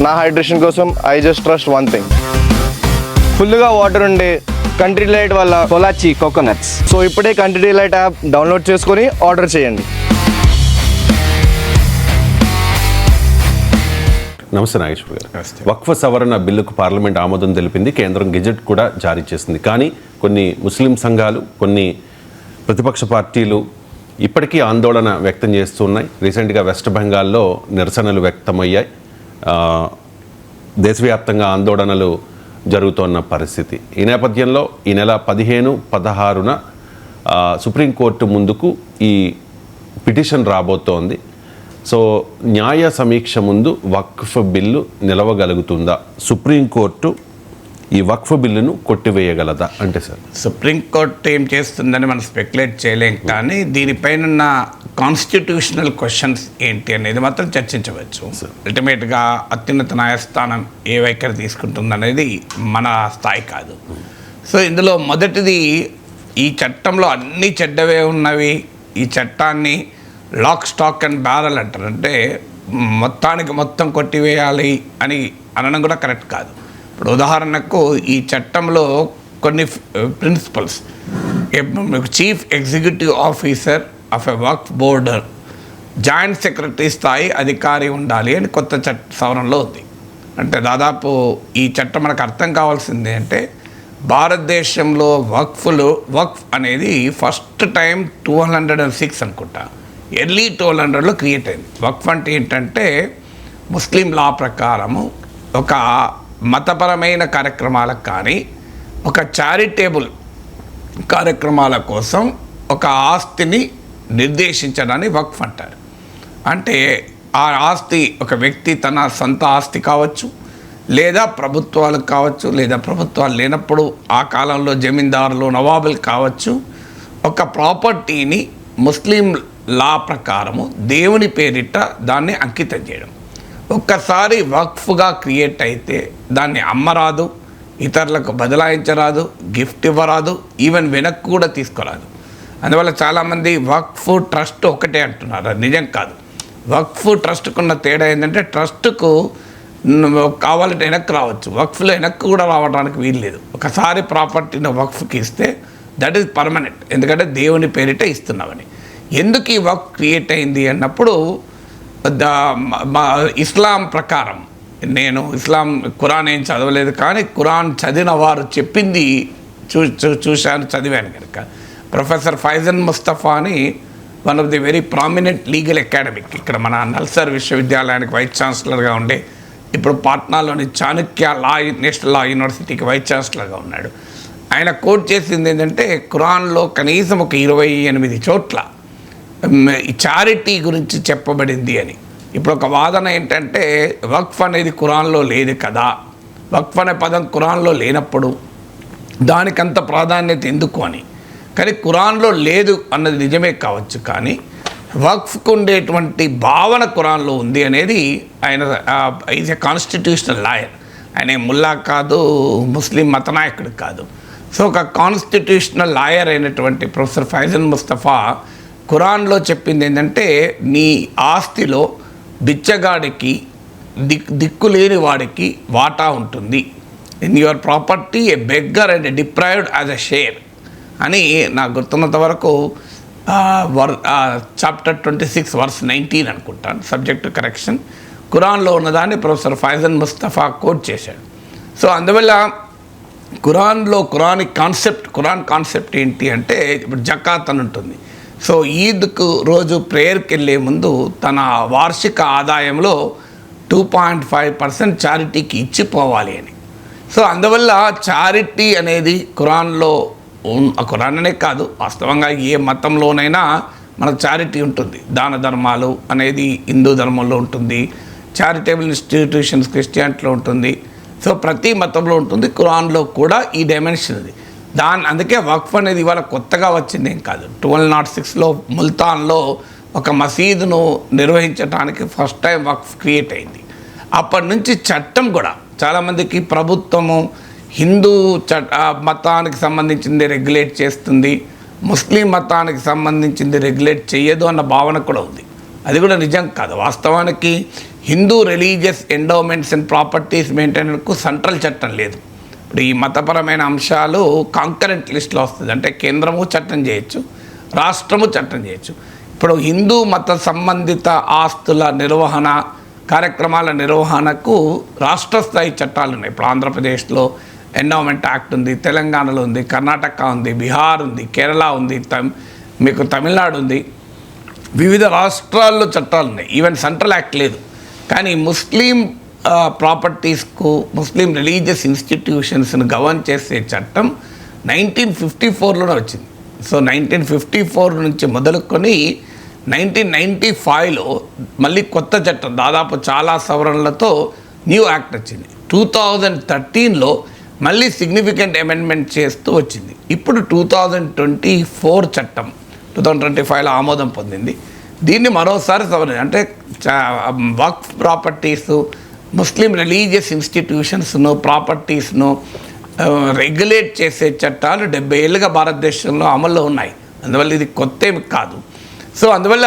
నా హైడ్రేషన్ కోసం I just trust one thing, ఫుల్గా వాటర్ ఉండే కంట్రీ డిలైట్ వల్ల పొలాచి కోకోనట్స్. సో ఇప్పుడే కంట్రీ డిలైట్ యాప్ డౌన్లోడ్ చేసుకొని ఆర్డర్ చేయండి. నమస్తే నాగేశ్వర్ గారు. వక్ఫ్ సవరణ బిల్లుకు పార్లమెంట్ ఆమోదం తెలిపింది, కేంద్రం గెజెట్ కూడా జారీ చేసింది. కానీ కొన్ని ముస్లిం సంఘాలు, కొన్ని ప్రతిపక్ష పార్టీలు ఇప్పటికీ ఆందోళన వ్యక్తం చేస్తున్నాయి. రీసెంట్గా వెస్ట్ బెంగాల్లో నిరసనలు వ్యక్తమయ్యాయి, దేశవ్యాప్తంగా ఆందోళనలు జరుగుతున్న పరిస్థితి. ఈ నేపథ్యంలో ఈ నెల 15, 16న సుప్రీంకోర్టు ముందుకు ఈ పిటిషన్ రాబోతోంది. సో న్యాయ సమీక్ష ముందు వక్ఫ్ బిల్లు నిలవగలుగుతుందా? సుప్రీంకోర్టు ఈ వక్ఫ్ బిల్లును కొట్టివేయగలదా? అంటే సార్, సుప్రీంకోర్టు ఏం చేస్తుందని మనం స్పెక్యులేట్ చేయలేం, కానీ దీనిపైన కాన్స్టిట్యూషనల్ క్వశ్చన్స్ ఏంటి అనేది మాత్రం చర్చించవచ్చు. అల్టిమేట్గా అత్యున్నత న్యాయస్థానం ఏ వైఖరి తీసుకుంటుందనేది మన స్థాయి కాదు. సో ఇందులో మొదటిది, ఈ చట్టంలో అన్ని చెడ్డవే ఉన్నవి, ఈ చట్టాన్ని లాక్, స్టాక్ అండ్ బ్యారల్ అంటారు. అంటే మొత్తానికి మొత్తం కొట్టివేయాలి అని అనడం కూడా కరెక్ట్ కాదు. ఇప్పుడు ఉదాహరణకు ఈ చట్టంలో కొన్ని principles, chief executive officer of a Waqf board joint secretary స్థాయి అధికారి ఉండాలి అని కొత్త సవరణలో ఉంది. అంటే దాదాపు ఈ చట్టం మనకు అర్థం కావాల్సింది అంటే, భారతదేశంలో వక్ఫ్ అనేది ఫస్ట్ టైం 206 అనుకుంటా, ఎర్లీ 1200లో క్రియేట్ అయింది. వక్ఫ్ అంటే ఏంటంటే, ముస్లిం లా ప్రకారము ఒక మతపరమైన కార్యక్రమాలకు కానీ, ఒక చారిటేబుల్ కార్యక్రమాల కోసం ఒక ఆస్తిని నిర్దేశించడాన్ని వక్ఫ్ అంటారు. అంటే ఆ ఆస్తి ఒక వ్యక్తి తన సొంత ఆస్తి కావచ్చు, లేదా ప్రభుత్వాలకు కావచ్చు, లేదా ప్రభుత్వాలు లేనప్పుడు ఆ కాలంలో జమీందారులు, నవాబులు కావచ్చు, ఒక ప్రాపర్టీని ముస్లిం లా ప్రకారము దేవుని పేరిట దాన్ని అంకితం చేయడం. ఒక్కసారి వక్ఫ్గా క్రియేట్ అయితే దాన్ని అమ్మరాదు, ఇతరులకు బదలాయించరాదు, గిఫ్ట్ ఇవ్వరాదు, ఈవెన్ వెనక్కి కూడా తీసుకురాదు. అందువల్ల చాలామంది వక్ఫ్ ట్రస్ట్ ఒకటే అంటున్నారు, అది నిజం కాదు. వక్ఫ్ ట్రస్ట్కున్న తేడా ఏంటంటే, ట్రస్ట్కు కావాలంటే వెనక్కి రావచ్చు, వక్ఫ్లో వెనక్కి కూడా రావడానికి వీల్లేదు. ఒకసారి ప్రాపర్టీని వక్ఫ్కి ఇస్తే దట్ ఈజ్ పర్మనెంట్, ఎందుకంటే దేవుని పేరిట ఇస్తున్నామని. ఎందుకు ఈ వక్ఫ్ క్రియేట్ అయింది అన్నప్పుడు, ఇస్లాం ప్రకారం, నేను ఖురాన్ ఏం చదవలేదు, కానీ ఖురాన్ చదివిన వారు చెప్పింది చూశాను, చదివాను కనుక. ప్రొఫెసర్ ఫైజన్ ముస్తఫా అని one of the very prominent legal academic, ఇక్కడ మన నల్సార్ విశ్వవిద్యాలయానికి వైస్ ఛాన్సలర్గా ఉండే, ఇప్పుడు పాట్నాలోని చాణక్య నేషనల్ లా యూనివర్సిటీకి వైస్ ఛాన్సలర్గా ఉన్నాడు. ఆయన కోట్ చేసింది ఏంటంటే, ఖురాన్లో కనీసం ఒక 28 చోట్ల ఈ చారిటీ గురించి చెప్పబడింది అని. ఇప్పుడు ఒక వాదన ఏంటంటే, వక్ఫ్ అనేది ఖురాన్లో లేదు కదా, వక్ఫ్ అనే పదం ఖురాన్లో లేనప్పుడు దానికంత ప్రాధాన్యత ఎందుకు అని. కానీ ఖురాన్లో లేదు అన్నది నిజమే కావచ్చు, కానీ వక్ఫ్కు ఉండేటువంటి భావన ఖురాన్లో ఉంది అనేది ఆయన ఈజ్ ఎ కాన్స్టిట్యూషనల్ లాయర్. ఆయన ముల్లా కాదు, ముస్లిం మతనాయకుడు కాదు. సో ఒక కాన్స్టిట్యూషనల్ లాయర్ అయినటువంటి ప్రొఫెసర్ ఫైజన్ ముస్తఫా ఖురాన్లో చెప్పింది ఏంటంటే, నీ ఆస్తిలో బిచ్చగాడికి, దిక్కులేని వాడికి వాటా ఉంటుంది. In your property A beggar and deprived as a share అని నాకు గుర్తున్నంత వరకు చాప్టర్ 26 వర్స్ 19 అనుకుంటాను, సబ్జెక్ట్ కరెక్షన్, ఖురాన్లో ఉన్నదాన్ని ప్రొఫెసర్ ఫైజన్ ముస్తఫా కోట్ చేశాడు. సో అందువల్ల ఖురాన్ కాన్సెప్ట్ ఏంటి అంటే, ఇప్పుడు జకాత్ అని ఉంటుంది. సో ఈద్కు రోజు ప్రేయర్కి వెళ్ళే ముందు తన వార్షిక ఆదాయంలో 2.5% చారిటీకి ఇచ్చిపోవాలి అని. సో అందువల్ల చారిటీ అనేది ఖురాన్ అనే కాదు, వాస్తవంగా ఏ మతంలోనైనా మనకు చారిటీ ఉంటుంది. దాన ధర్మాలు అనేది హిందూ ధర్మంలో ఉంటుంది, చారిటబుల్ ఇన్స్టిట్యూషన్స్ క్రిస్టియానిటీలో ఉంటుంది. సో ప్రతి మతంలో ఉంటుంది, ఖురాన్లో కూడా ఈ డైమెన్షన్ ఉంది. అందుకే వక్ఫ్ అనేది ఇవాళ కొత్తగా వచ్చింది ఏం కాదు. 1206లో ముల్తాన్లో ఒక మసీదును నిర్వహించడానికి ఫస్ట్ టైం వక్ఫ్ క్రియేట్ అయింది. అప్పటి నుంచి చట్టం కూడా చాలామందికి ప్రభుత్వము హిందూ మతానికి సంబంధించింది రెగ్యులేట్ చేస్తుంది, ముస్లిం మతానికి సంబంధించింది రెగ్యులేట్ చేయదు అన్న భావన కూడా ఉంది. అది కూడా నిజం కాదు. వాస్తవానికి Hindu religious endowments and properties మెయింటెనెన్స్కు సెంట్రల్ చట్టం లేదు. ఇప్పుడు ఈ మతపరమైన అంశాలు కాంకరెంట్ లిస్ట్లో వస్తుంది. అంటే కేంద్రము చట్టం చేయొచ్చు, రాష్ట్రము చట్టం చేయొచ్చు. ఇప్పుడు హిందూ మత సంబంధిత ఆస్తుల నిర్వహణ, కార్యక్రమాల నిర్వహణకు రాష్ట్ర స్థాయి చట్టాలు ఉన్నాయి. ఇప్పుడు ఆంధ్రప్రదేశ్లో ఎండోమెంట్ యాక్ట్ ఉంది, తెలంగాణలో ఉంది, కర్ణాటక ఉంది, బీహార్ ఉంది, కేరళ ఉంది, మీకు తమిళనాడు ఉంది. వివిధ రాష్ట్రాల్లో చట్టాలు ఉన్నాయి. ఈవెన్ సెంట్రల్ యాక్ట్ లేదు. కానీ ముస్లిం ప్రాపర్టీస్కు, ముస్లిం రిలీజియస్ ఇన్స్టిట్యూషన్స్ను గవర్న్ చేసే చట్టం 1954లోనే వచ్చింది. సో 1954 నుంచి మొదలుకొని 1995లో మళ్ళీ కొత్త చట్టం, దాదాపు చాలా సవరణలతో న్యూ యాక్ట్ వచ్చింది. 2013లో మళ్ళీ సిగ్నిఫికెంట్ అమెండ్మెంట్ చేస్తూ వచ్చింది. ఇప్పుడు 2024 చట్టం 2025లో ఆమోదం పొందింది. దీన్ని మరోసారి సవరణ, అంటే వక్ఫ్ ప్రాపర్టీసు, ముస్లిం రిలీజియస్ ఇన్స్టిట్యూషన్స్ను, ప్రాపర్టీస్ను రెగ్యులేట్ చేసే చట్టాలు 70 ఏళ్ళుగా భారతదేశంలో అమల్లో ఉన్నాయి. అందువల్ల ఇది కొత్త ఏమి కాదు. సో అందువల్ల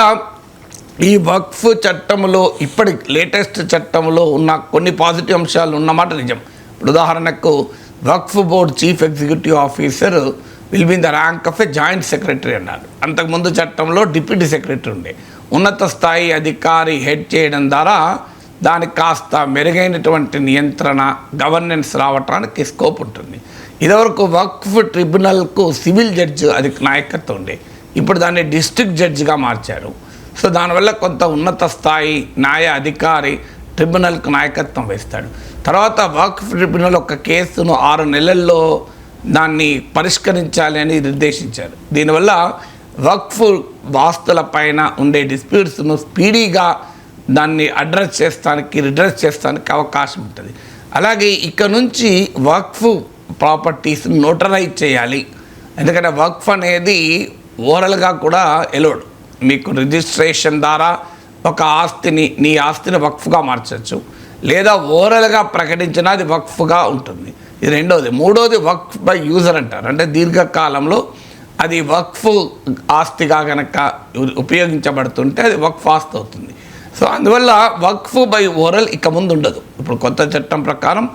ఈ వక్ఫ్ చట్టంలో, ఇప్పటి లేటెస్ట్ చట్టంలో ఉన్న కొన్ని పాజిటివ్ అంశాలు ఉన్నమాట నిజం. ఇప్పుడు ఉదాహరణకు waqf board chief executive officer will be in the rank of a joint secretary అన్నారు. అంతకుముందు చట్టంలో డిప్యూటీ సెక్రటరీ ఉండే. ఉన్నత స్థాయి అధికారి హెడ్ చేయడం ద్వారా దానికి కాస్త మెరుగైనటువంటి నియంత్రణ, గవర్నెన్స్ రావటానికి స్కోప్ ఉంటుంది. ఇదివరకు వక్ఫ్ ట్రిబ్యునల్కు సివిల్ జడ్జి అది నాయకత్వం ఉండే. ఇప్పుడు దాన్ని డిస్ట్రిక్ట్ జడ్జిగా మార్చారు. సో దానివల్ల కొంత ఉన్నత స్థాయి న్యాయ అధికారి ట్రిబ్యునల్కు నాయకత్వం వహిస్తాడు. తర్వాత వక్ఫ్ ట్రిబ్యునల్ ఒక కేసును 6 నెలల్లో దాన్ని పరిష్కరించాలి అని నిర్దేశించారు. దీనివల్ల వక్ఫ్ ఆస్తుల పైన ఉండే డిస్ప్యూట్స్ను స్పీడీగా దాన్ని అడ్రస్ చేస్తానికి, రిడ్రెస్ చేస్తానికి అవకాశం ఉంటుంది. అలాగే ఇక్కడ నుంచి వక్ఫ్ ప్రాపర్టీస్ నోటరైజ్ చేయాలి. ఎందుకంటే వక్ఫ్ అనేది ఓరల్గా కూడా ఎలోడ్. మీకు రిజిస్ట్రేషన్ ద్వారా ఒక ఆస్తిని, నీ ఆస్తిని వక్ఫ్గా మార్చవచ్చు, లేదా ఓరల్గా ప్రకటించినా అది వక్ఫ్గా ఉంటుంది. ఇది రెండోది. మూడోది వక్ఫ్ బై యూజర్ అంటారు. అంటే దీర్ఘకాలంలో అది వక్ఫ్ ఆస్తిగా కనుక ఉపయోగించబడుతుంటే అది వక్ఫ్ ఆస్తి అవుతుంది. సో అందువల్ల వక్ఫ్ బై ఓరల్ ఇక ముందు ఉండదు. ఇప్పుడు కొత్త చట్టం ప్రకారం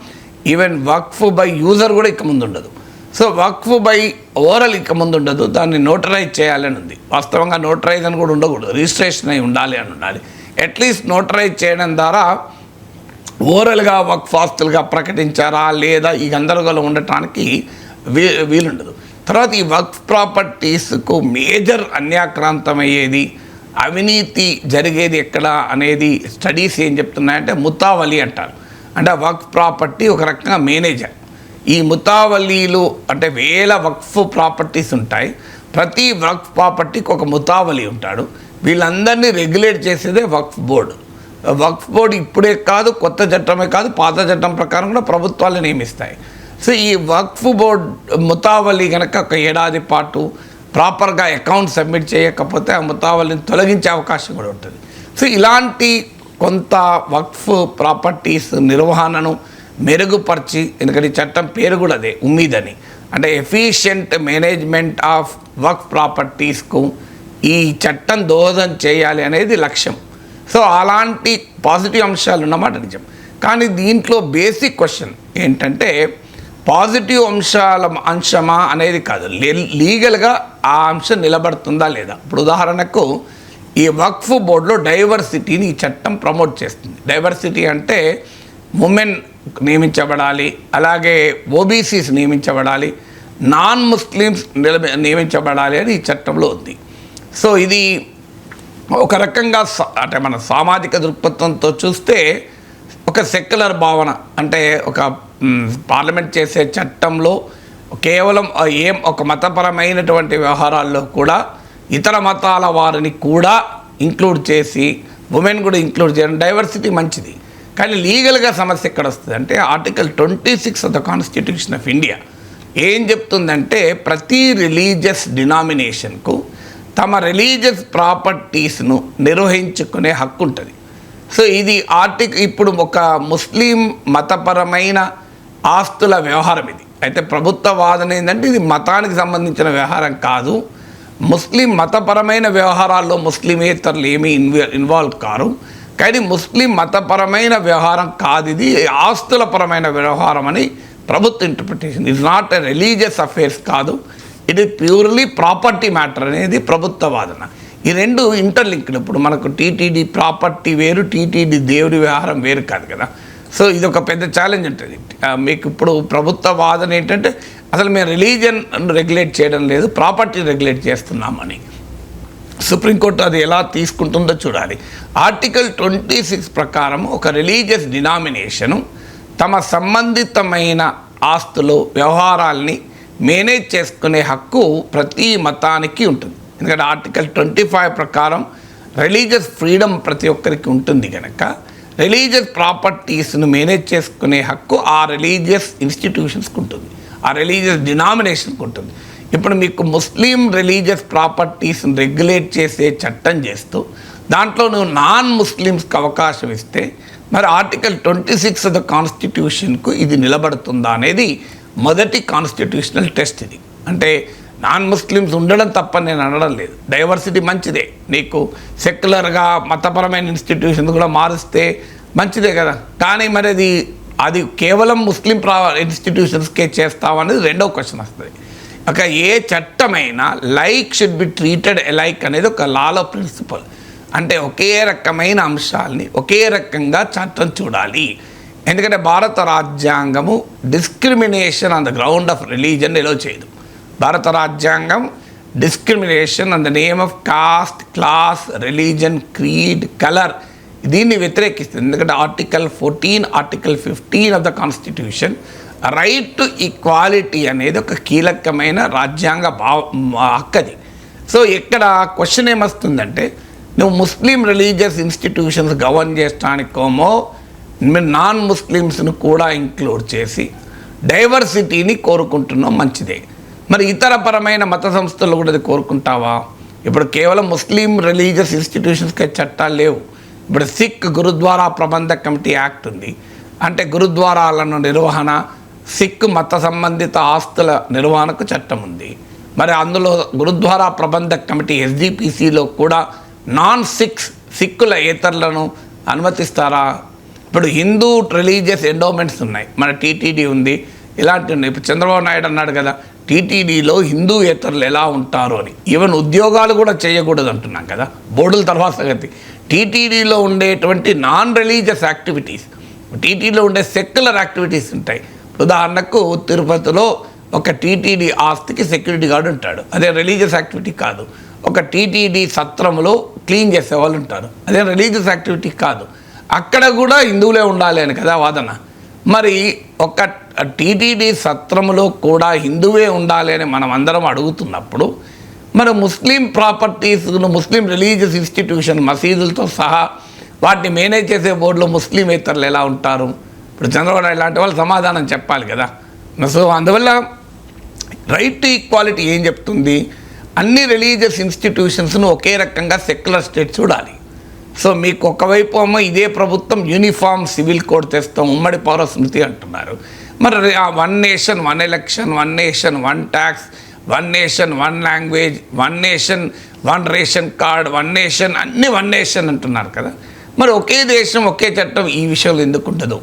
ఈవెన్ వక్ఫ్ బై యూజర్ కూడా ఇక ముందు ఉండదు. సో వక్ఫ్ బై ఓరల్ ఇక ముందు ఉండదు. దాన్ని నోటరైజ్ చేయాలని ఉంది. వాస్తవంగా నోటరైజ్ అని కూడా ఉండకూడదు, రిజిస్ట్రేషన్ అయి ఉండాలి అని ఉండాలి. అట్లీస్ట్ నోటరైజ్ చేయడం ద్వారా ఓరల్గా వక్ఫ్ ఆస్తులుగా ప్రకటించారా లేదా ఈ గందరగోళం ఉండటానికి వీలుండదు. తర్వాత ఈ వక్ఫ్ ప్రాపర్టీస్కు మేజర్ అన్యాక్రాంతమయ్యేది, అవినీతి జరిగేది ఎక్కడ అనేది స్టడీస్ ఏం చెప్తున్నాయంటే ముతావలి అంటారు. అంటే వక్ఫ్ ప్రాపర్టీ ఒక రకంగా మేనేజర్. ఈ ముతావలీలు అంటే వేల వక్ఫ్ ప్రాపర్టీస్ ఉంటాయి. ప్రతి వక్ఫ్ ప్రాపర్టీకి ఒక ముతావలి ఉంటాడు. వీళ్ళందరినీ రెగ్యులేట్ చేసేదే వక్ఫ్ బోర్డు. వక్ఫ్ బోర్డు ఇప్పుడే కాదు, కొత్త చట్టమే కాదు, పాత చట్టం ప్రకారం కూడా ప్రభుత్వాలు నియమిస్తాయి. సో ఈ వక్ఫ్ బోర్డ్ ముతావలి కనుక ఒక ఏడాది పాటు ప్రాపర్గా అకౌంట్ సబ్మిట్ చేయకపోతే ఆ ముతావలిని తొలగించే అవకాశం కూడా ఉంటుంది. సో ఇలాంటి కొంత వక్ఫ్ ప్రాపర్టీస్ నిర్వహణను మెరుగుపరిచి, ఎందుకంటే ఈ చట్టం పేరు కూడా అదే ఉమ్మీద్ అని, అంటే ఎఫిషియెంట్ మేనేజ్మెంట్ ఆఫ్ వక్ఫ్ ప్రాపర్టీస్కు ఈ చట్టం దోహదం చేయాలి అనేది లక్ష్యం. సో అలాంటి పాజిటివ్ అంశాలు ఉన్నమాట నిజం. కానీ దీంట్లో బేసిక్ క్వశ్చన్ ఏంటంటే పాజిటివ్ అంశమా అనేది కాదు, లీగల్గా ఆ అంశం నిలబడుతుందా లేదా. ఇప్పుడు ఉదాహరణకు ఈ వక్ఫ్ బోర్డులో డైవర్సిటీని ఈ చట్టం ప్రమోట్ చేస్తుంది. డైవర్సిటీ అంటే ఉమెన్ నియమించబడాలి, అలాగే ఓబీసీస్ నియమించబడాలి, నాన్ ముస్లిమ్స్ నియమించబడాలి అని ఈ చట్టంలో ఉంది. సో ఇది ఒక రకంగా అంటే మన సామాజిక దృక్పథంతో చూస్తే ఒక సెక్యులర్ భావన. అంటే ఒక పార్లమెంట్ చేసే చట్టంలో కేవలం ఒక మతపరమైనటువంటి వ్యవహారాల్లో కూడా ఇతర మతాల వారిని కూడా ఇంక్లూడ్ చేసి ఉమెన్ కూడా ఇంక్లూడ్ చేయడం, డైవర్సిటీ మంచిది. కానీ లీగల్గా సమస్య ఎక్కడ వస్తుంది అంటే article 26 of the constitution of India ఏం చెప్తుందంటే ప్రతి రిలీజియస్ డినామినేషన్కు తమ రిలీజియస్ ప్రాపర్టీస్ను నిర్వహించుకునే హక్కు ఉంటుంది. సో ఇది ఇప్పుడు ఒక ముస్లిం మతపరమైన ఆస్తుల వ్యవహారం ఇది. అయితే ప్రభుత్వ వాదన ఏంటంటే ఇది మతానికి సంబంధించిన వ్యవహారం కాదు, ముస్లిం మతపరమైన వ్యవహారాల్లో ముస్లిమేతరులు ఏమీ ఇన్వాల్వ్ కారు. కానీ ముస్లిం మతపరమైన వ్యవహారం కాదు, ఇది ఆస్తుల పరమైన వ్యవహారం అని ప్రభుత్వ interpretation. It's not a religious affairs కాదు, ఇది ప్యూర్లీ ప్రాపర్టీ మ్యాటర్ అనేది ప్రభుత్వ వాదన. ఈ రెండు ఇంటర్లింక్డ్. ఇప్పుడు మనకు టీటీడీ ప్రాపర్టీ వేరు, టీటీడీ దేవుడి వ్యవహారం వేరు కాదు కదా. సో ఇది ఒక పెద్ద ఛాలెంజ్ ఉంటుంది మీకు. ఇప్పుడు ప్రభుత్వ వాదన ఏంటంటే అసలు మేము రిలీజియన్ రెగ్యులేట్ చేయడం లేదు, ప్రాపర్టీ రెగ్యులేట్ చేస్తున్నామని. సుప్రీంకోర్టు అది ఎలా తీసుకుంటుందో చూడాలి. ఆర్టికల్ 26 ప్రకారం ఒక రిలీజియస్ డినామినేషను తమ సంబంధితమైన ఆస్తులు వ్యవహారాల్ని మేనేజ్ చేసుకునే హక్కు ప్రతి మతానికి ఉంటుంది. ఎందుకంటే ఆర్టికల్ 25 ప్రకారం రిలీజియస్ ఫ్రీడమ్ ప్రతి ఒక్కరికి ఉంటుంది కనుక రిలీజియస్ ప్రాపర్టీస్ను మేనేజ్ చేసుకునే హక్కు ఆ రిలీజియస్ ఇన్స్టిట్యూషన్స్కి ఉంటుంది, ఆ రిలీజియస్ డినామినేషన్కి ఉంటుంది. ఇప్పుడు మీకు ముస్లిం రిలీజియస్ ప్రాపర్టీస్ని రెగ్యులేట్ చేసే చట్టం చేస్తూ దాంట్లో నువ్వు నాన్ ముస్లిమ్స్కి అవకాశం ఇస్తే మరి ఆర్టికల్ 26 ఆఫ్ ద కాన్స్టిట్యూషన్కు ఇది నిలబడుతుందా అనేది మొదటి కాన్స్టిట్యూషనల్ టెస్ట్ ఇది. అంటే నాన్ ముస్లిమ్స్ ఉండడం తప్ప నేను అనడం లేదు, డైవర్సిటీ మంచిదే. నీకు సెక్యులర్గా మతపరమైన ఇన్స్టిట్యూషన్స్ కూడా మారుస్తే మంచిదే కదా. కానీ మరి అది కేవలం ముస్లిం ఇన్స్టిట్యూషన్స్కే చేస్తామనేది రెండో క్వశ్చన్ వస్తుంది. ఒక ఏ చట్టమైనా like should be treated alike అనేది ఒక లాలో ప్రిన్సిపల్. అంటే ఒకే రకమైన అంశాలని ఒకే రకంగా చట్టం చూడాలి. ఎందుకంటే భారత రాజ్యాంగము discrimination on the ground of religion allow చేయదు. భారత రాజ్యాంగం discrimination on the name of caste, class, religion, creed, colour దీన్ని వ్యతిరేకిస్తుంది. ఎందుకంటే article 14, article 15 of the constitution right to equality అనేది ఒక కీలకమైన రాజ్యాంగ హక్కది. సో ఇక్కడ క్వశ్చన్ ఏమొస్తుందంటే నువ్వు ముస్లిం రిలీజియస్ ఇన్స్టిట్యూషన్స్ గవర్న్ చేయడానికేమో నాన్ ముస్లిమ్స్ను కూడా ఇంక్లూడ్ చేసి డైవర్సిటీని కోరుకుంటున్నాం, మంచిదే. మరి ఇతర పరమైన మత సంస్థలు కూడా అది కోరుకుంటావా? ఇప్పుడు కేవలం ముస్లిం రిలీజియస్ ఇన్స్టిట్యూషన్స్కి చట్టాలు లేవు. ఇప్పుడు సిక్ గురుద్వారా ప్రబంధ కమిటీ యాక్ట్ ఉంది. అంటే గురుద్వారాలను నిర్వహణ, సిక్ మత సంబంధిత ఆస్తుల నిర్వహణకు చట్టం ఉంది. మరి అందులో గురుద్వారా ప్రబంధ కమిటీ SGPCలో కూడా నాన్ సిక్కుల ఏతరులను అనుమతిస్తారా? ఇప్పుడు హిందూ రిలీజియస్ ఎండోమెంట్స్ ఉన్నాయి, మన టీటీడీ ఉంది, ఇలాంటివి ఉన్నాయి. ఇప్పుడు చంద్రబాబు నాయుడు అన్నాడు కదా టీటీడీలో హిందూ ఏతరులు ఎలా ఉంటారు అని. ఈవెన్ ఉద్యోగాలు కూడా చేయకూడదు అంటున్నాం కదా, బోర్డుల తర్వాత సంగతి. టీటీడీలో ఉండేటువంటి నాన్ రిలీజియస్ యాక్టివిటీస్, టీటీడీలో ఉండే సెక్యులర్ యాక్టివిటీస్ ఉంటాయి. ఉదాహరణకు తిరుపతిలో ఒక టీటీడీ ఆస్తికి సెక్యూరిటీ గార్డు ఉంటాడు, అదే రిలీజియస్ యాక్టివిటీ కాదు. ఒక టీటీడీ సత్రంలో క్లీన్ చేసే వాళ్ళు ఉంటారు, అదే రిలీజియస్ యాక్టివిటీ కాదు. అక్కడ కూడా హిందువులే ఉండాలి అని కదా వాదన. మరి ఒక టీటీడీ సత్రములో కూడా హిందువే ఉండాలి అని మనం అందరం అడుగుతున్నప్పుడు మరి ముస్లిం ప్రాపర్టీస్ను ముస్లిం రిలీజియస్ ఇన్స్టిట్యూషన్ మసీదులతో సహా వాటిని మేనేజ్ చేసే బోర్డులో ముస్లిమేతరులు ఎలా ఉంటారు? ఇప్పుడు చంద్రబాబు నాయుడు లాంటి వాళ్ళు సమాధానం చెప్పాలి కదా. సో అందువల్ల రైట్ టు ఈక్వాలిటీ ఏం చెప్తుంది? అన్ని రిలీజియస్ ఇన్స్టిట్యూషన్స్ను ఒకే రకంగా సెక్యులర్ స్టేట్ చూడాలి. సో మీకు ఒకవైపు ఏమో ఇదే ప్రభుత్వం యూనిఫామ్ సివిల్ కోడ్ తెస్తాం, ఉమ్మడి పౌర స్మృతి అంటున్నారు. మరి 1 nation 1 election, 1 nation 1 tax, 1 nation 1 language, 1 nation 1 ration card, 1 nation అన్ని 1 నేషన్ అంటున్నారు కదా. మరి ఒకే దేశం ఒకే చట్టం ఈ విషయంలో ఎందుకు ఉండదు?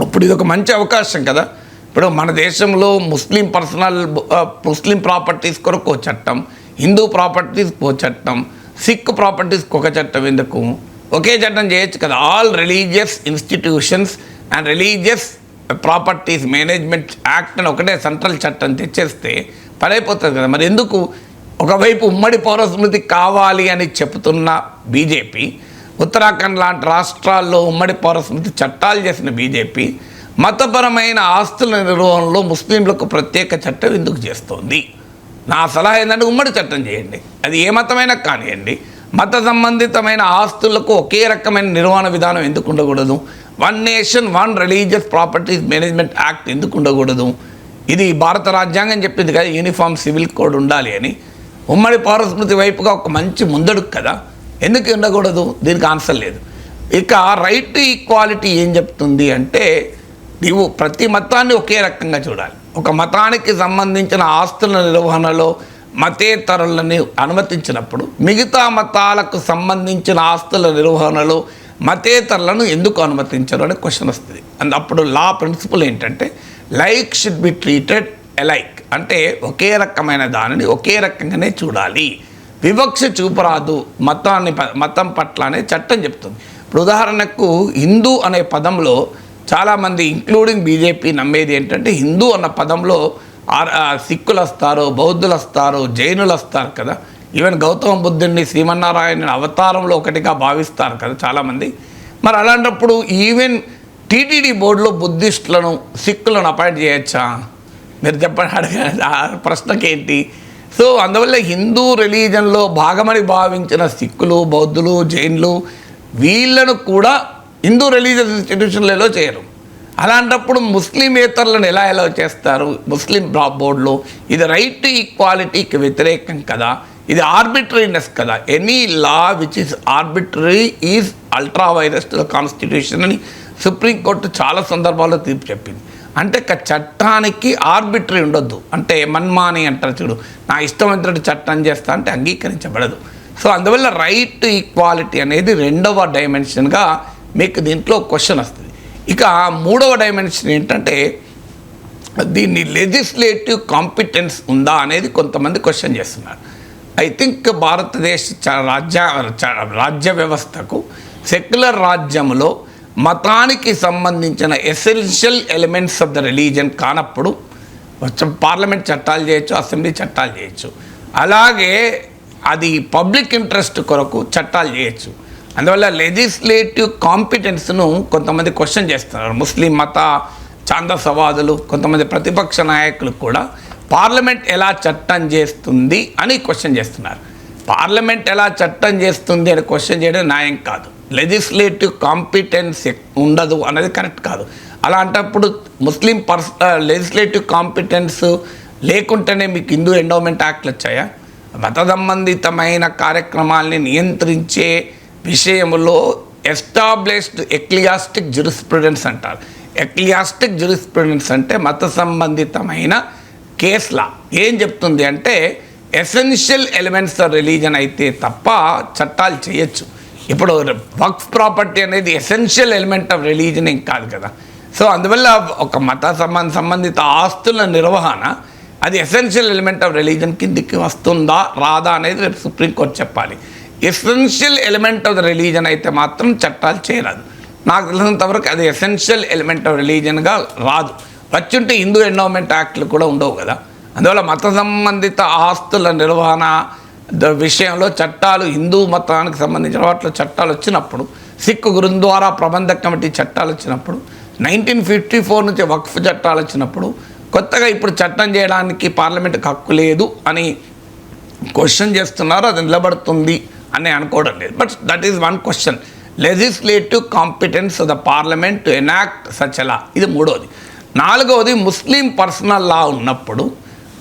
ఇప్పుడు ఇది ఒక మంచి అవకాశం కదా. ఇప్పుడు మన దేశంలో ముస్లిం ప్రాపర్టీస్ కొరకు ఒక చట్టం, హిందూ ప్రాపర్టీస్కి ఒక చట్టం, సిక్ ప్రాపర్టీస్కి ఒక చట్టం. ఎందుకు ఒకే చట్టం చేయొచ్చు కదా? All religious institutions and religious properties management act అని ఒకటే సెంట్రల్ చట్టం తెచ్చేస్తే పడైపోతుంది కదా. మరి ఎందుకు ఒకవైపు ఉమ్మడి పౌరస్మృతి కావాలి అని చెప్తున్న బీజేపీ, ఉత్తరాఖండ్ లాంటి రాష్ట్రాల్లో ఉమ్మడి పౌరస్మృతి చట్టాలు చేసిన బీజేపీ మతపరమైన ఆస్తుల నిర్వహణలో ముస్లింలకు ప్రత్యేక చట్టం ఎందుకు చేస్తోంది? నా సలహా ఏంటంటే ఉమ్మడి చట్టం చేయండి, అది ఏ మతమైనా కానివ్వండి. మత సంబంధితమైన ఆస్తులకు ఒకే రకమైన నిర్వహణ విధానం ఎందుకు ఉండకూడదు? 1 nation 1 religious properties management act ఎందుకు ఉండకూడదు? ఇది భారత రాజ్యాంగం చెప్పింది కదా యూనిఫామ్ సివిల్ కోడ్ ఉండాలి అని. ఉమ్మడి పౌరస్మృతి వైపుగా ఒక మంచి ముందడుగు కదా, ఎందుకు ఉండకూడదు? దీనికి ఆన్సర్ లేదు. ఇక రైట్ టు ఈక్వాలిటీ ఏం చెప్తుంది అంటే నీవు ప్రతి మతాన్ని ఒకే రకంగా చూడాలి. ఒక మతానికి సంబంధించిన ఆస్తుల నిర్వహణలో మతేతరులని అనుమతించినప్పుడు మిగతా మతాలకు సంబంధించిన ఆస్తుల నిర్వహణలో మతేతరులను ఎందుకు అనుమతించరు అనే క్వశ్చన్ వస్తుంది. అండ్ అప్పుడు లా ప్రిన్సిపల్ ఏంటంటే like should be treated alike, అంటే ఒకే రకమైన దానిని ఒకే రకంగానే చూడాలి, వివక్ష చూపరాదు మతం పట్ల అనే చట్టం చెప్తుంది. ఇప్పుడు ఉదాహరణకు హిందూ అనే పదంలో చాలామంది ఇంక్లూడింగ్ బీజేపీ నమ్మేది ఏంటంటే హిందూ అన్న పదంలో సిక్కులు వస్తారు, బౌద్ధులు వస్తారు, జైనులు వస్తారు కదా. ఈవెన్ గౌతమ బుద్ధుడిని శ్రీమన్నారాయణ అవతారంలో ఒకటిగా భావిస్తారు కదా చాలామంది. మరి అలాంటప్పుడు ఈవెన్ టీటీడీ బోర్డులో బుద్ధిస్టులను సిక్కులను అపాయింట్ చేయొచ్చా? మీరు చెప్పండి, అడగ ప్రశ్నకి ఏంటి? సో అందువల్ల హిందూ రిలీజన్లో భాగమని భావించిన సిక్కులు, బౌద్ధులు, జైన్లు వీళ్ళను కూడా హిందూ రిలీజియస్ ఇన్స్టిట్యూషన్లలో చేయరు. అలాంటప్పుడు ముస్లిమేతరులను ఎలా చేస్తారు ముస్లిం బోర్డులో? ఇది రైట్ టు ఈక్వాలిటీకి వ్యతిరేకం కదా, ఇది ఆర్బిటరీనెస్ కదా. Any law which is arbitrary is ultra virus to the constitution అని సుప్రీంకోర్టు చాలా సందర్భాల్లో తీర్పు చెప్పింది. అంటే చట్టానికి ఆర్బిటరీ ఉండొద్దు, అంటే మన్మాని అంటారు చూడు, నా ఇష్టం వచ్చినట్టు చట్టం చేస్తా అంటే అంగీకరించబడదు. సో అందువల్ల రైట్ టు ఈక్వాలిటీ అనేది రెండవ డైమెన్షన్గా మీకు దీంట్లో క్వశ్చన్ వస్తుంది. ఇక మూడవ డైమెన్షన్ ఏంటంటే దీన్ని లెజిస్లేటివ్ కాంపిటెన్స్ ఉందా అనేది కొంతమంది క్వశ్చన్ చేస్తున్నారు. ఐ థింక్ భారతదేశ రాజ్య వ్యవస్థకు సెక్యులర్ రాజ్యంలో మతానికి సంబంధించిన essential elements of the religion కానప్పుడు పార్లమెంట్ చట్టాలు చేయొచ్చు, అసెంబ్లీ చట్టాలు చేయొచ్చు, అలాగే అది పబ్లిక్ ఇంట్రెస్ట్ కొరకు చట్టాలు చేయొచ్చు. అందువల్ల లెజిస్లేటివ్ కాంపిటెన్స్ను కొంతమంది క్వశ్చన్ చేస్తున్నారు. ముస్లిం మత ఛాందసవాదులు, కొంతమంది ప్రతిపక్ష నాయకులు కూడా పార్లమెంట్ ఎలా చట్టం చేస్తుంది అని క్వశ్చన్ చేస్తున్నారు. పార్లమెంట్ ఎలా చట్టం చేస్తుంది అని క్వశ్చన్ చేయడం న్యాయం కాదు. లెజిస్లేటివ్ కాంపిటెన్స్ ఉండదు అనేది కరెక్ట్ కాదు. అలాంటప్పుడు లెజిస్లేటివ్ కాంపిటెన్స్ లేకుంటేనే మీకు హిందూ ఎండోమెంట్ యాక్ట్లు వచ్చాయా? మత సంబంధితమైన కార్యక్రమాల్ని నియంత్రించే విషయంలో ఎస్టాబ్లిష్డ్ ఎక్లియాస్టిక్ జ్యూరిస్ప్రుడెన్స్ అంటారు. ఎక్లియాస్టిక్ జ్యూరిస్ప్రుడెన్స్ అంటే మత సంబంధితమైన కేసులా ఏం చెప్తుంది అంటే ఎసెన్షియల్ ఎలిమెంట్స్ ఆఫ్ రిలీజన్ అయితే తప్ప చట్టాలు చేయొచ్చు. ఇప్పుడు వక్ఫ్ ప్రాపర్టీ అనేది ఎసెన్షియల్ ఎలిమెంట్ ఆఫ్ రిలీజన్ ఏం కాదు కదా. సో అందువల్ల ఒక మత సంబంధిత ఆస్తుల నిర్వహణ అది ఎసెన్షియల్ ఎలిమెంట్ ఆఫ్ రిలీజన్ కిందికి వస్తుందా రాదా అనేది రేపు సుప్రీంకోర్టు చెప్పాలి. Essential element of the religion అయితే మాత్రం చట్టాలు చేయరాదు. నాకు తెలిసినంతవరకు అది ఎసెన్షియల్ ఎలిమెంట్ ఆఫ్ రిలీజన్గా రాదు. వచ్చుంటే హిందూ ఎండోమెంట్ యాక్ట్లు కూడా ఉండవు కదా. అందువల్ల మత సంబంధిత ఆస్తుల నిర్వహణ విషయంలో చట్టాలు హిందూ మతానికి సంబంధించిన వాటిలో చట్టాలు వచ్చినప్పుడు, సిక్ గురుద్వారా ప్రబంధ కమిటీ చట్టాలు వచ్చినప్పుడు, 1954 నుంచి వక్ఫ్ చట్టాలు వచ్చినప్పుడు, కొత్తగా ఇప్పుడు చట్టం చేయడానికి పార్లమెంట్కి హక్కు లేదు అని క్వశ్చన్ చేస్తున్నారు. అది నిలబడుతుంది అని అనుకోవడం లేదు. But that is one question. Legislative competence of the parliament to enact such law, ఇది మూడవది. నాలుగవది ముస్లిం పర్సనల్ లా ఉన్నప్పుడు,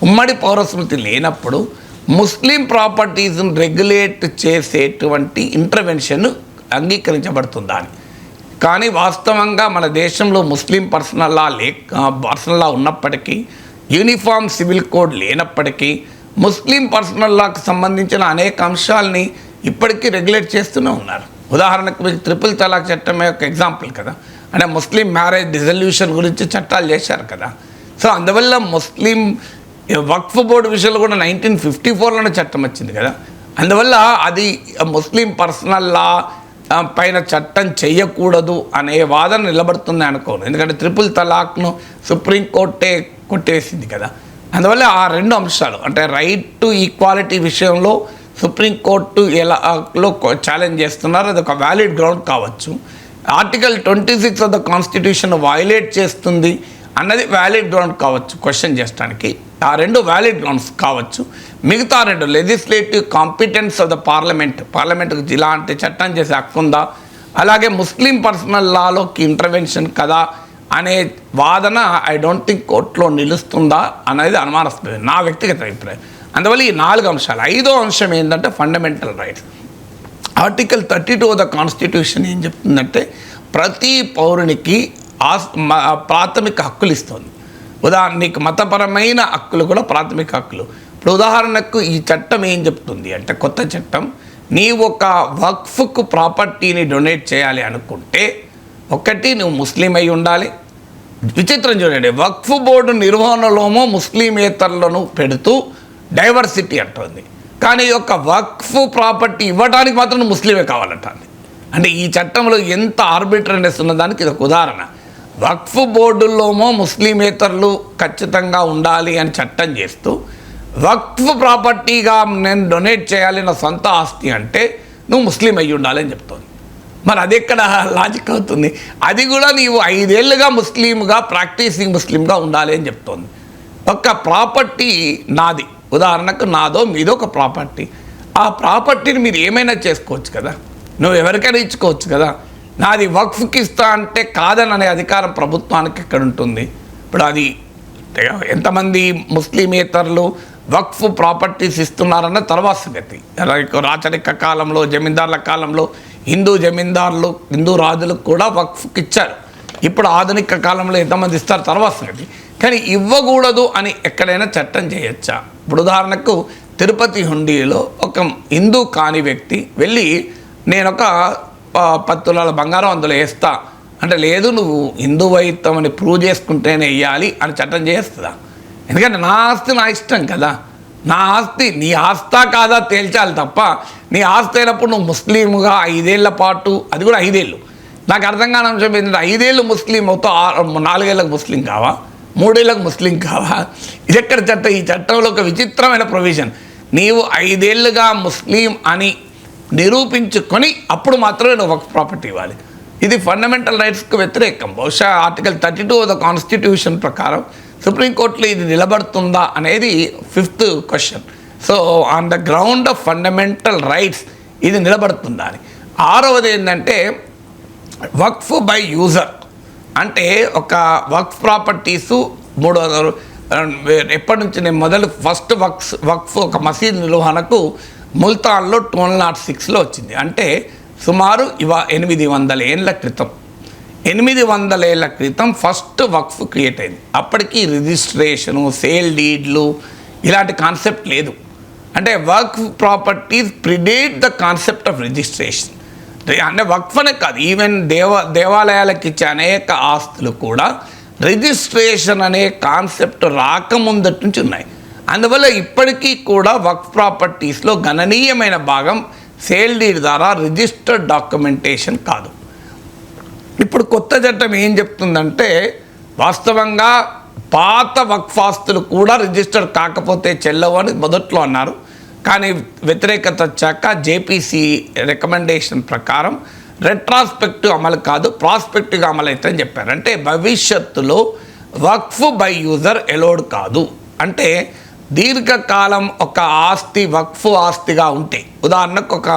ఉమ్మడి పౌరస్మృతి లేనప్పుడు ముస్లిం ప్రాపర్టీస్ని రెగ్యులేట్ చేసేటువంటి ఇంటర్వెన్షన్ అంగీకరించబడుతుందా అని. కానీ వాస్తవంగా మన దేశంలో ముస్లిం పర్సనల్ లా ఉన్నప్పటికీ, యూనిఫామ్ సివిల్ కోడ్ లేనప్పటికీ ముస్లిం పర్సనల్ లాకు సంబంధించిన అనేక అంశాలని ఇప్పటికీ రెగ్యులేట్ చేస్తూనే ఉన్నారు. ఉదాహరణకు మీకు ట్రిపుల్ తలాక్ చట్టమే ఒక ఎగ్జాంపుల్ కదా. అంటే ముస్లిం మ్యారేజ్ డిజల్యూషన్ గురించి చట్టాలు చేశారు కదా. సో అందువల్ల ముస్లిం వక్ఫ్ బోర్డు విషయంలో కూడా 1954లోనే చట్టం వచ్చింది కదా. అందువల్ల అది ముస్లిం పర్సనల్ లా పైన చట్టం చేయకూడదు అనే వాదన నిలబడుతుంది అనుకోను. ఎందుకంటే ట్రిపుల్ తలాక్ను సుప్రీంకోర్టే కొట్టేసింది కదా. అందువల్ల ఆ రెండు అంశాలు అంటే రైట్ టు ఈక్వాలిటీ విషయంలో సుప్రీంకోర్టు ఎలాలో ఛాలెంజ్ చేస్తున్నారు, అది ఒక వ్యాలిడ్ గ్రౌండ్ కావచ్చు. Article 26 of the constitution violate చేస్తుంది అన్నది వ్యాలిడ్ గ్రౌండ్ కావచ్చు క్వశ్చన్ చేయడానికి. ఆ రెండు వ్యాలిడ్ గ్రౌండ్స్ కావచ్చు. మిగతా రెండు లెజిస్లేటివ్ కాంపిటెన్స్ ఆఫ్ ద పార్లమెంట్కి ఇలాంటి చట్టం చేసే హక్కు ఉందా, అలాగే ముస్లిం పర్సనల్ లాలోకి ఇంటర్వెన్షన్ కదా అనే వాదన ఐ డోంట్ థింక్ కోర్టులో నిలుస్తుందా అనేది అనుమానిస్తుంది, నా వ్యక్తిగత అభిప్రాయం. అందువల్ల ఈ 4 అంశాలు. 5వ అంశం ఏంటంటే fundamental rights. Article 32 of the constitution ఏం చెప్తుందంటే ప్రతి పౌరునికి ప్రాథమిక హక్కులు ఇస్తుంది. ఉదాహరణకి మతపరమైన హక్కులు కూడా ప్రాథమిక హక్కులు. ఇప్పుడు ఉదాహరణకు ఈ చట్టం ఏం చెప్తుంది అంటే, కొత్త చట్టం, నీ ఒక వక్ఫ్కు ప్రాపర్టీని డొనేట్ చేయాలి అనుకుంటే ఒకటి నువ్వు ముస్లిం అయి ఉండాలి. విచిత్రం చూడండి, వక్ఫ్ బోర్డు నిర్వహణలోమో ముస్లిమేతరులను పెడుతూ డైవర్సిటీ అంటుంది, కానీ ఈ యొక్క వక్ఫ్ ప్రాపర్టీ ఇవ్వడానికి మాత్రం ముస్లిమే కావాలంటుంది. అంటే ఈ చట్టంలో ఎంత ఆర్బిట్రరీనెస్ ఉన్నదానికి ఇది ఒక ఉదాహరణ. వక్ఫ్ బోర్డుల్లోమో ముస్లిమేతరులు ఖచ్చితంగా ఉండాలి అని చట్టం చేస్తూ, వక్ఫ్ ప్రాపర్టీగా నేను డొనేట్ చేయాలి నా సొంత ఆస్తి అంటే నువ్వు ముస్లిం అయ్యి ఉండాలి అని చెప్తోంది. మరి అది ఎక్కడ లాజిక్ అవుతుంది? అది కూడా నీవు 5 ఏళ్ళుగా ముస్లింగా ప్రాక్టీసింగ్ ముస్లింగా ఉండాలి అని చెప్తోంది. ఒక ప్రాపర్టీ నాది, ఉదాహరణకు నాదో మీదో ఒక ప్రాపర్టీ, ఆ ప్రాపర్టీని మీరు ఏమైనా చేసుకోవచ్చు కదా, నువ్వు ఎవరికైనా ఇచ్చుకోవచ్చు కదా. నాది వక్ఫ్కి ఇస్తా అంటే కాదని అనే అధికారం ప్రభుత్వానికి ఎక్కడ ఉంటుంది? ఇప్పుడు అది ఎంతమంది ముస్లిమేతరులు వక్ఫ్ ప్రాపర్టీస్ ఇస్తున్నారన్న తర్వాత సంగతి. రాచరిక కాలంలో, జమీందారుల కాలంలో హిందూ జమీందారులు, హిందూ రాజులకు కూడా వక్ఫ్కి ఇచ్చారు. ఇప్పుడు ఆధునిక కాలంలో ఎంతమంది ఇస్తారు తర్వాత సంగతి. కానీ ఇవ్వకూడదు అని ఎక్కడైనా చట్టం చేయొచ్చా? ఇప్పుడు ఉదాహరణకు తిరుపతి హుండీలో ఒక హిందూ కాని వ్యక్తి వెళ్ళి నేను ఒక 10 తులాల బంగారం అందులో వేస్తా అంటే, లేదు నువ్వు హిందూ వైత్యం అని ప్రూవ్ చేసుకుంటేనే వేయాలి అని చట్టం చేస్తుందా? ఎందుకంటే నా ఆస్తి నా ఇష్టం కదా, నా ఆస్తి నీ ఆస్తా కాదా తేల్చాలి తప్ప, నీ ఆస్తి అయినప్పుడు నువ్వు ముస్లింగా 5 ఏళ్ల పాటు, అది కూడా 5 ఏళ్ళు, నాకు అర్థం కాని అంశం ఏంటంటే 5 ఏళ్ళు ముస్లిం అవుతావు, 4 ఏళ్ళకు ముస్లిం కావా, 3 ఏళ్ళకు ముస్లిం కావా? ఇది ఎక్కడ చట్టం? ఈ చట్టంలో ఒక విచిత్రమైన ప్రొవిజన్, నీవు 5 ఏళ్ళుగా ముస్లిం అని నిరూపించుకొని అప్పుడు మాత్రమే నువ్వు వక్ఫ్ ప్రాపర్టీ ఇవ్వాలి. ఇది ఫండమెంటల్ రైట్స్కు వ్యతిరేకం. బహుశా ఆర్టికల్ 32 ఆఫ్ ద కాన్స్టిట్యూషన్ ప్రకారం సుప్రీంకోర్టులో ఇది నిలబడుతుందా అనేది 5th question. So on the ground of fundamental rights ఇది నిలబడుతుందా అని. 6వది ఏంటంటే వక్ఫ్ బై యూజర్, అంటే ఒక వక్ఫ్ ప్రాపర్టీసు 300 ఎప్పటి నుంచి నేను మొదలు ఫస్ట్ వక్ఫ్ ఒక మసీద్ నిర్వహణకు ముల్తాన్లో 1206లో వచ్చింది. అంటే సుమారు 800 ఏళ్ళ క్రితం, 800 ఏళ్ళ క్రితం ఫస్ట్ వక్ఫ్ క్రియేట్ అయింది. అప్పటికి రిజిస్ట్రేషను, సేల్ డీడ్లు ఇలాంటి కాన్సెప్ట్ లేదు. అంటే waqf properties predate the concept of registration. అంటే వక్ఫ్ అనే కాదు, ఈవెన్ దేవాలయాలకు ఇచ్చే అనేక ఆస్తులు కూడా రిజిస్ట్రేషన్ అనే కాన్సెప్ట్ రాకముందటి నుంచి ఉన్నాయి. అందువల్ల ఇప్పటికీ కూడా వక్ఫ్ ప్రాపర్టీస్లో గణనీయమైన భాగం సేల్ డీడ్ ద్వారా రిజిస్టర్డ్ డాక్యుమెంటేషన్ కాదు. ఇప్పుడు కొత్త చట్టం ఏం చెప్తుందంటే, వాస్తవంగా పాత వక్ఫ్ ఆస్తులు కూడా రిజిస్టర్ కాకపోతే చెల్లవు అని మొదట్లో అన్నారు. కానీ వ్యతిరేకత వచ్చాక జేపీసీ రికమెండేషన్ ప్రకారం రెట్రాస్పెక్టివ్ అమలు కాదు, ప్రాస్పెక్టివ్గా అమలు అవుతుందని చెప్పారు. అంటే భవిష్యత్తులో వక్ఫ్ బై యూజర్ ఎలోడ్ కాదు. అంటే దీర్ఘకాలం ఒక ఆస్తి వక్ఫ్ ఆస్తిగా ఉంటే, ఉదాహరణకు ఒక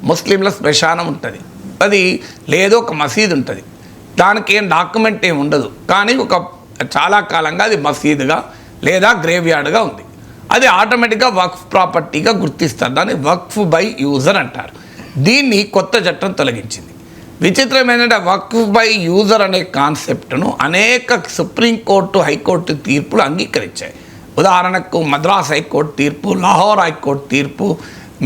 ముస్లింల శ్మశానం ఉంటుంది, అది లేదో ఒక మసీదు ఉంటుంది, దానికి ఏం డాక్యుమెంట్ ఏమి ఉండదు, కానీ ఒక చాలా కాలంగా అది మసీదుగా లేదా గ్రేవ్ యార్డ్గా ఉంది, అది ఆటోమేటిక్గా వక్ఫ్ ప్రాపర్టీగా గుర్తిస్తారు. దాన్ని వక్ఫ్ బై యూజర్ అంటారు. దీన్ని కొత్త చట్టం తొలగించింది. విచిత్రం ఏంటంటే వక్ఫ్ బై యూజర్ అనే కాన్సెప్ట్ను అనేక సుప్రీంకోర్టు, హైకోర్టు తీర్పులు అంగీకరించాయి. ఉదాహరణకు మద్రాస్ హైకోర్టు తీర్పు, లాహోర్ హైకోర్టు తీర్పు,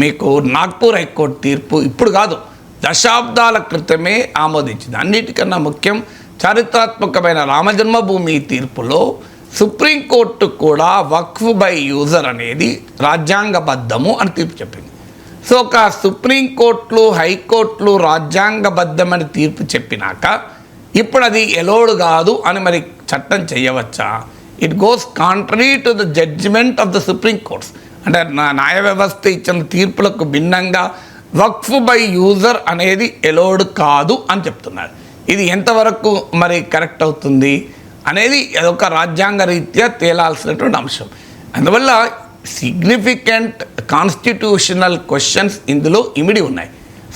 మీకు నాగ్పూర్ హైకోర్టు తీర్పు ఇప్పుడు కాదు, దశాబ్దాల క్రితమే ఆమోదించింది. అన్నిటికన్నా ముఖ్యం చారిత్రాత్మకమైన రామజన్మభూమి తీర్పులో సుప్రీంకోర్టు కూడా వక్ఫ్ బై యూజర్ అనేది రాజ్యాంగబద్ధము అని తీర్పు చెప్పింది. సో ఒక సుప్రీంకోర్టులు, హైకోర్టులు రాజ్యాంగబద్ధమని తీర్పు చెప్పినాక ఇప్పుడు అది ఎలోడ్ కాదు అని మరి చట్టం చేయవచ్చా? It goes contrary to the judgement of the supreme courts. అంటే న్యాయ వ్యవస్థ ఇచ్చిన తీర్పులకు భిన్నంగా వక్ఫ్ బై యూజర్ అనేది ఎలోడ్ కాదు అని చెప్తున్నారు. ఇది ఎంతవరకు మరి కరెక్ట్ అవుతుంది అనేది అదొక రాజ్యాంగ రీత్యా తేలాల్సినటువంటి అంశం. అందువల్ల సిగ్నిఫికెంట్ కాన్స్టిట్యూషనల్ క్వశ్చన్స్ ఇందులో ఇమిడి ఉన్నాయి.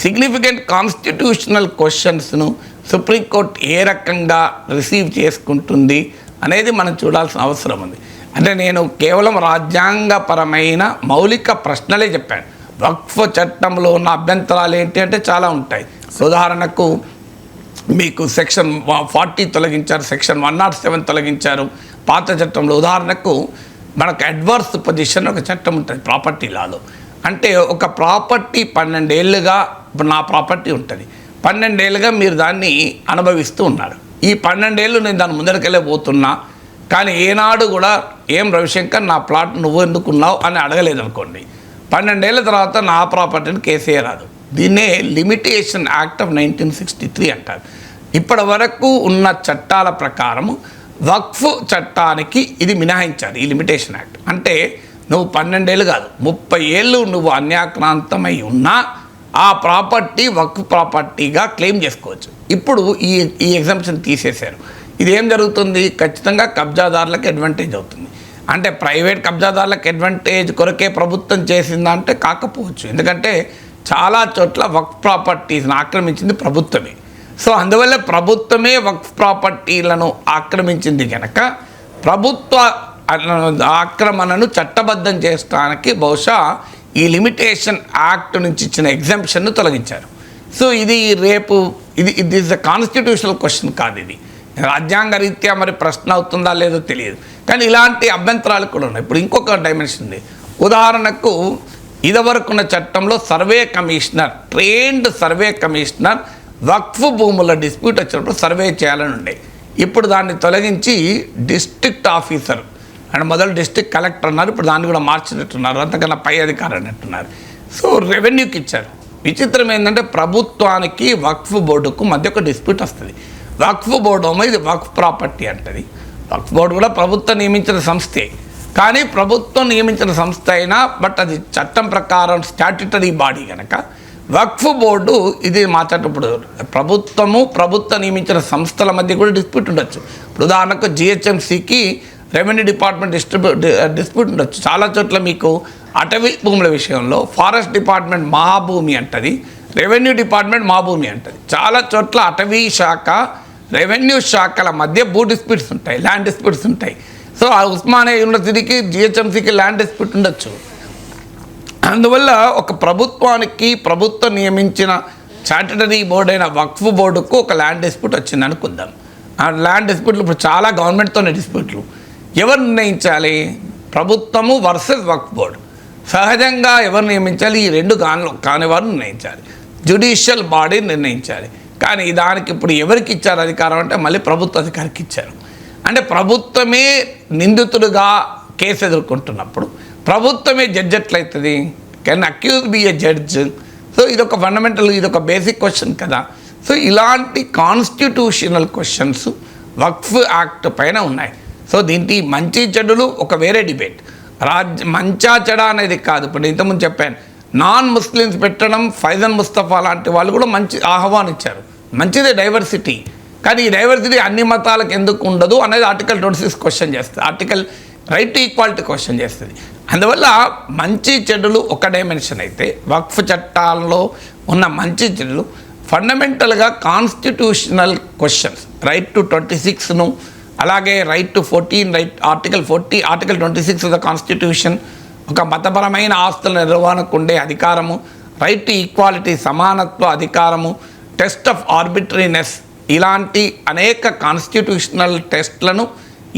సిగ్నిఫికెంట్ కాన్స్టిట్యూషనల్ క్వశ్చన్స్ను సుప్రీంకోర్టు ఏ రకంగా రిసీవ్ చేసుకుంటుంది అనేది మనం చూడాల్సిన అవసరం ఉంది. అంటే నేను కేవలం రాజ్యాంగపరమైన మౌలిక ప్రశ్నలే చెప్పాను. వక్ఫ్ చట్టంలో ఉన్న అభ్యంతరాలు ఏంటి అంటే చాలా ఉంటాయి. ఉదాహరణకు మీకు సెక్షన్ 40 తొలగించారు, సెక్షన్ 107 తొలగించారు పాత చట్టంలో. ఉదాహరణకు మనకు అడ్వర్స్ పొజిషన్ ఒక చట్టం ఉంటుంది ప్రాపర్టీ లాలో. అంటే ఒక ప్రాపర్టీ 12 ఏళ్ళుగా ఇప్పుడు నా ప్రాపర్టీ ఉంటుంది, 12 ఏళ్ళుగా మీరు దాన్ని అనుభవిస్తూ ఉన్నారు. ఈ 12 ఏళ్ళు నేను దాని ముందరికెళ్ళే పోతున్నా, కానీ ఏనాడు కూడా ఏం రవిశంకర్ నా ప్లాట్ నువ్వు ఎందుకున్నావు అని అడగలేదు అనుకోండి, 12 ఏళ్ళ తర్వాత నా ప్రాపర్టీని కేసే రాదు. దీన్నే లిమిటేషన్ యాక్ట్ ఆఫ్ 1963 అంటారు. ఇప్పటి వరకు ఉన్న చట్టాల ప్రకారము వక్ఫ్ చట్టానికి ఇది మినహాయించారు, ఈ లిమిటేషన్ యాక్ట్. అంటే నువ్వు 12 ఏళ్ళు కాదు 30 ఏళ్ళు నువ్వు అన్యాక్రాంతమై ఉన్నా ఆ ప్రాపర్టీ వక్ఫ్ ప్రాపర్టీగా క్లెయిమ్ చేసుకోవచ్చు. ఇప్పుడు ఈ ఎగ్జంప్షన్ తీసేశారు. ఇది ఏం జరుగుతుంది, ఖచ్చితంగా కబ్జాదారులకు అడ్వాంటేజ్ అవుతుంది. అంటే ప్రైవేట్ కబ్జాదారులకు అడ్వాంటేజ్ కొరకే ప్రభుత్వం చేసిందంటే కాకపోవచ్చు, ఎందుకంటే చాలా చోట్ల వక్ఫ్ ప్రాపర్టీస్ని ఆక్రమించింది ప్రభుత్వమే. సో అందువల్ల ప్రభుత్వమే వక్ఫ్ ప్రాపర్టీలను ఆక్రమించింది కనుక ప్రభుత్వ ఆక్రమణను చట్టబద్ధం చేయడానికి బహుశా ఈ లిమిటేషన్ యాక్ట్ నుంచి ఇచ్చిన ఎగ్జంప్షన్ను తొలగించారు. సో ఇది రేపు ఇది ఇస్ అ కాన్స్టిట్యూషనల్ క్వశ్చన్ కాదు, ఇది రాజ్యాంగ రీత్యా మరి ప్రశ్న అవుతుందా లేదో తెలియదు, కానీ ఇలాంటి అభ్యంతరాలు కూడా ఉన్నాయి. ఇప్పుడు ఇంకొక డైమెన్షన్ ఉంది. ఉదాహరణకు ఇదివరకున్న చట్టంలో survey commissioner, trained survey commissioner waqf భూముల డిస్ప్యూట్ వచ్చినప్పుడు సర్వే చేయాలని ఉండే. ఇప్పుడు దాన్ని తొలగించి డిస్ట్రిక్ట్ ఆఫీసర్ అండ్ మొదలు డిస్ట్రిక్ట్ కలెక్టర్ అన్నారు, ఇప్పుడు దాన్ని కూడా మార్చినట్టున్నారు, అంతకన్నా పై అధికారి అన్నట్టున్నారు. సో రెవెన్యూకి ఇచ్చారు. విచిత్రం ఏంటంటే ప్రభుత్వానికి వక్ఫ్ బోర్డుకు మధ్య ఒక డిస్ప్యూట్ వస్తుంది. వక్ఫ్ బోర్డు ఏమో ఇది వక్ఫ్ ప్రాపర్టీ అంటది. వక్ఫ్ బోర్డు కూడా ప్రభుత్వం నియమించిన సంస్థే, కానీ ప్రభుత్వం నియమించిన సంస్థ అయినా బట్ అది చట్టం ప్రకారం స్టాట్యుటరీ బాడీ కనుక వక్ఫ్ బోర్డు ఇది మాట్లాడేటప్పుడు ప్రభుత్వం నియమించిన సంస్థల మధ్య కూడా డిస్ప్యూట్ ఉండొచ్చు. ఇప్పుడు ఉదాహరణకు జిహెచ్ఎంసీకి రెవెన్యూ డిపార్ట్మెంట్ డిస్ప్యూట్ ఉండొచ్చు. చాలా చోట్ల మీకు అటవీ భూముల విషయంలో ఫారెస్ట్ డిపార్ట్మెంట్ మా భూమి అంటది, రెవెన్యూ డిపార్ట్మెంట్ మా భూమి అంటది. చాలా చోట్ల అటవీ శాఖ రెవెన్యూ శాఖల మధ్య భూ డిస్ప్యూట్స్ ఉంటాయి, ల్యాండ్ డిస్ప్యూట్స్ ఉంటాయి. సో ఆ ఉస్మానియా యూనివర్సిటీకి జిహెచ్ఎంసీకి ల్యాండ్ డిస్ప్యూట్ ఉండొచ్చు. అందువల్ల ఒక ప్రభుత్వం నియమించిన స్టాట్యుటరీ బోర్డు అయిన వక్ఫ్ బోర్డుకు ఒక ల్యాండ్ డిస్ప్యూట్ వచ్చింది అనుకుందాం. ఆ ల్యాండ్ డిస్ప్యూట్లు ఇప్పుడు చాలా గవర్నమెంట్తోనే డిస్ప్యూట్లు. ఎవరు నిర్ణయించాలి? ప్రభుత్వము వర్సెస్ వక్ఫ్ బోర్డు. సహజంగా ఎవరు నియమించాలి? ఈ రెండు కానివారు నిర్ణయించాలి, జ్యుడిషియల్ బాడీ నిర్ణయించాలి. కానీ దానికి ఇప్పుడు ఎవరికి ఇచ్చారు అధికారం అంటే మళ్ళీ ప్రభుత్వ అధికారికి ఇచ్చారు. అంటే ప్రభుత్వమే నిందితుడుగా కేసు ఎదుర్కొంటున్నప్పుడు ప్రభుత్వమే జడ్జి ఎట్లయితుంది? Can accuse be a judge? So ఇదొక ఫండమెంటల్, ఇదొక బేసిక్ క్వశ్చన్ కదా. సో ఇలాంటి కాన్స్టిట్యూషనల్ క్వశ్చన్స్ వక్ఫ్ యాక్ట్ పైన ఉన్నాయి. సో దీంట్లో మంచి చెడులు ఒక వేరే డిబేట్. మంచా చెడ అనేది కాదు. ఇప్పుడు ఇంతకుముందు చెప్పాను, నాన్ ముస్లిమ్స్ పెట్టడం, ఫైజన్ ముస్తఫా లాంటి వాళ్ళు కూడా మంచి ఆహ్వానించారు. మంచిదే డైవర్సిటీ, కానీ ఈ డైవర్సిటీ అన్ని మతాలకు ఎందుకు ఉండదు అనేది ఆర్టికల్ 26 క్వశ్చన్ చేస్తుంది, article right to equality question చేస్తుంది. అందువల్ల మంచి చెడులు ఒక డైమెన్షన్ అయితే వక్ఫ్ చట్టాల్లో ఉన్న మంచి చెడులు ఫండమెంటల్గా కాన్స్టిట్యూషనల్ క్వశ్చన్స్, రైట్ టు 26ను అలాగే right to 14, article 26 of the constitution, ఒక మతపరమైన ఆస్తుల నిర్వహణకు ఉండే అధికారము, రైట్ టు ఈక్వాలిటీ సమానత్వ అధికారము, టెస్ట్ ఆఫ్ ఆర్బిటరీనెస్, ఇలాంటి అనేక కాన్స్టిట్యూషనల్ టెస్ట్లను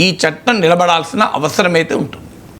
ఈ చట్టం నిలబడాల్సిన అవసరమైతే ఉంటుంది.